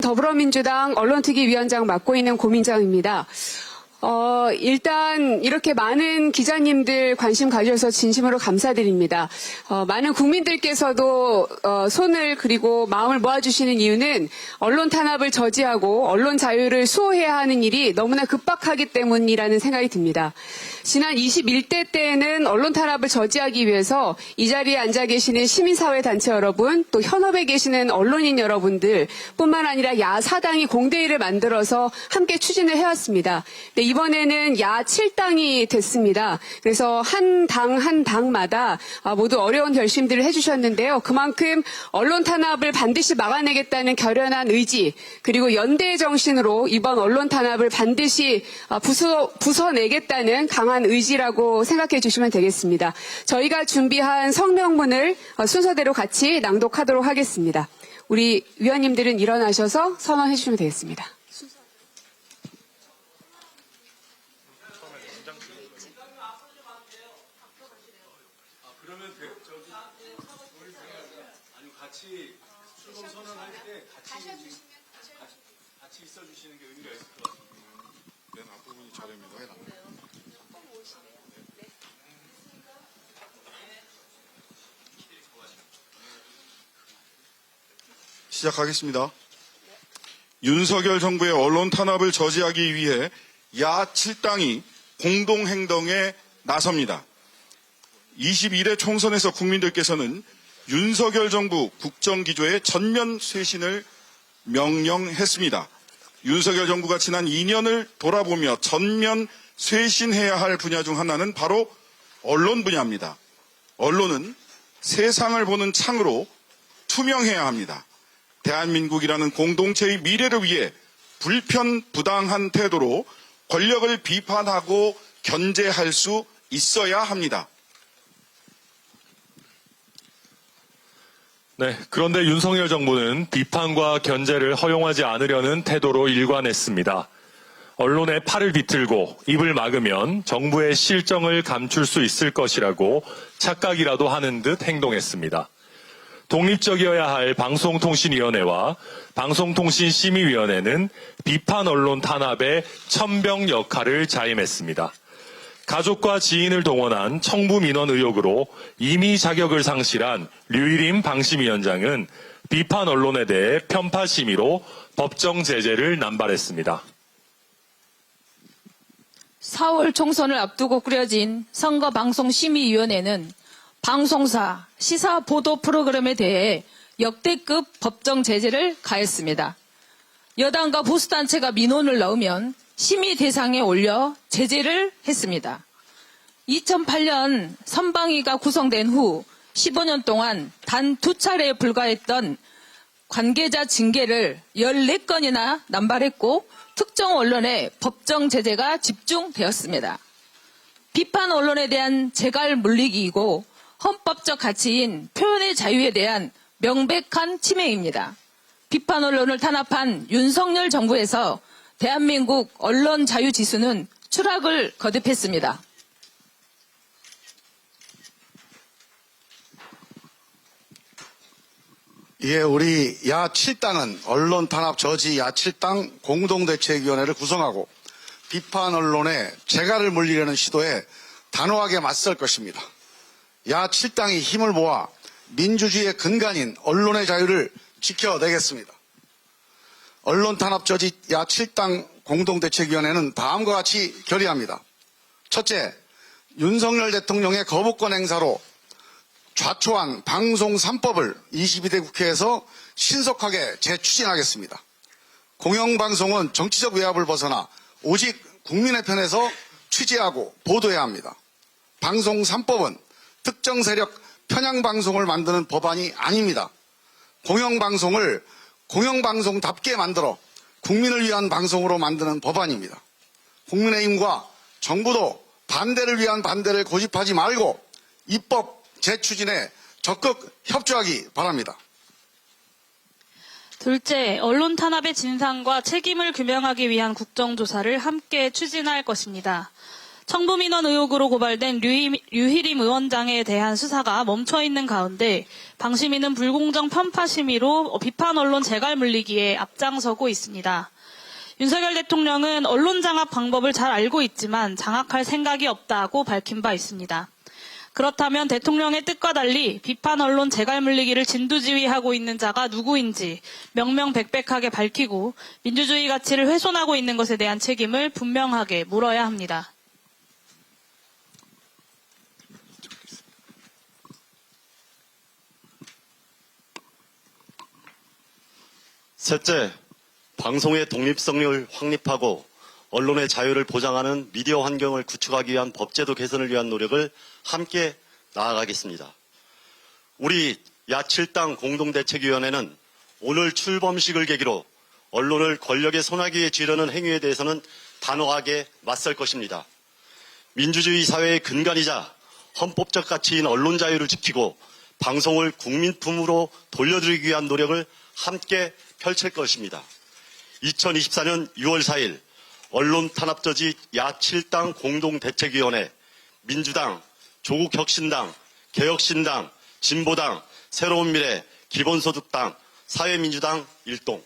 더불어민주당 언론특위위원장 맡고 있는 고민정입니다. 일단 이렇게 많은 기자님들 관심 가져서 진심으로 감사드립니다. 많은 국민들께서도 손을 그리고 마음을 모아주시는 이유는 언론 탄압을 저지하고 언론 자유를 수호해야 하는 일이 너무나 급박하기 때문이라는 생각이 듭니다. 지난 21대 때에는 언론 탄압을 저지하기 위해서 이 자리에 앉아 계시는 시민사회 단체 여러분, 또 현업에 계시는 언론인 여러분들 뿐만 아니라 야사당이 공대회를 만들어서 함께 추진을 해왔습니다. 네, 이번에는 야 7당이 됐습니다. 그래서 한 당마다 모두 어려운 결심들을 해주셨는데요. 그만큼 언론 탄압을 반드시 막아내겠다는 결연한 의지, 그리고 연대의 정신으로 이번 언론 탄압을 반드시 부숴내겠다는 강한 의지라고 생각해 주시면 되겠습니다. 저희가 준비한 성명문을 순서대로 같이 낭독하도록 하겠습니다. 우리 위원님들은 일어나셔서 선언해 주시면 되겠습니다. 그러면 같이 출범 선언할 때 같이 있어 주시는 게 의미가 있을 것 같습니다. 맨 앞부분이 자료입니다. 시작하겠습니다. 윤석열 정부의 언론 탄압을 저지하기 위해 야 7당이 공동행동에 나섭니다. 21대 총선에서 국민들께서는 윤석열 정부 국정기조의 전면 쇄신을 명령했습니다. 윤석열 정부가 지난 2년을 돌아보며 전면 쇄신해야 할 분야 중 하나는 바로 언론 분야입니다. 언론은 세상을 보는 창으로 투명해야 합니다. 대한민국이라는 공동체의 미래를 위해 불편부당한 태도로 권력을 비판하고 견제할 수 있어야 합니다. 네, 그런데 윤석열 정부는 비판과 견제를 허용하지 않으려는 태도로 일관했습니다. 언론의 팔을 비틀고 입을 막으면 정부의 실정을 감출 수 있을 것이라고 착각이라도 하는 듯 행동했습니다. 독립적이어야 할 방송통신위원회와 방송통신심의위원회는 비판 언론 탄압의 천병 역할을 자임했습니다. 가족과 지인을 동원한 청부 민원 의혹으로 이미 자격을 상실한 류일임 방심위원장은 비판 언론에 대해 편파 심의로 법정 제재를 남발했습니다. 4월 총선을 앞두고 꾸려진 선거방송심의위원회는 방송사, 시사 보도 프로그램에 대해 역대급 법정 제재를 가했습니다. 여당과 보수단체가 민원을 넣으면 심의 대상에 올려 제재를 했습니다. 2008년 선방위가 구성된 후 15년 동안 단 2차례에 불과했던 관계자 징계를 14건이나 남발했고 특정 언론에 법정 제재가 집중되었습니다. 비판 언론에 대한 재갈 물리기이고 헌법적 가치인 표현의 자유에 대한 명백한 침해입니다. 비판 언론을 탄압한 윤석열 정부에서 대한민국 언론 자유 지수는 추락을 거듭했습니다. 예, 우리 야 7당은 언론 탄압 저지 야 7당 공동대책위원회를 구성하고 비판 언론에 재갈을 물리려는 시도에 단호하게 맞설 것입니다. 야 7당이 힘을 모아 민주주의의 근간인 언론의 자유를 지켜내겠습니다. 언론 탄압 저지 야 7당 공동대책위원회는 다음과 같이 결의합니다. 첫째, 윤석열 대통령의 거부권 행사로 좌초한 방송 3법을 22대 국회에서 신속하게 재추진하겠습니다. 공영방송은 정치적 외압을 벗어나 오직 국민의 편에서 취재하고 보도해야 합니다. 방송 3법은 특정 세력 편향방송을 만드는 법안이 아닙니다. 공영방송을 공영방송답게 만들어 국민을 위한 방송으로 만드는 법안입니다. 국민의힘과 정부도 반대를 위한 반대를 고집하지 말고 입법 재추진에 적극 협조하기 바랍니다. 둘째, 언론 탄압의 진상과 책임을 규명하기 위한 국정조사를 함께 추진할 것입니다. 청부민원 의혹으로 고발된 류희림 의원장에 대한 수사가 멈춰있는 가운데 방심위는 불공정 편파 심의로 비판 언론 재갈 물리기에 앞장서고 있습니다. 윤석열 대통령은 언론 장악 방법을 잘 알고 있지만 장악할 생각이 없다고 밝힌 바 있습니다. 그렇다면 대통령의 뜻과 달리 비판 언론 재갈 물리기를 진두지휘하고 있는 자가 누구인지 명명백백하게 밝히고 민주주의 가치를 훼손하고 있는 것에 대한 책임을 분명하게 물어야 합니다. 셋째, 방송의 독립성을 확립하고 언론의 자유를 보장하는 미디어 환경을 구축하기 위한 법제도 개선을 위한 노력을 함께 나아가겠습니다. 우리 야7당 공동대책위원회는 오늘 출범식을 계기로 언론을 권력의 손아귀에 쥐려는 행위에 대해서는 단호하게 맞설 것입니다. 민주주의 사회의 근간이자 헌법적 가치인 언론 자유를 지키고 방송을 국민품으로 돌려드리기 위한 노력을 함께 펼칠 것입니다. 2024년 6월 4일 언론 탄압 저지 야7당 공동대책위원회, 민주당, 조국혁신당, 개혁신당, 진보당, 새로운 미래, 기본소득당, 사회민주당 일동.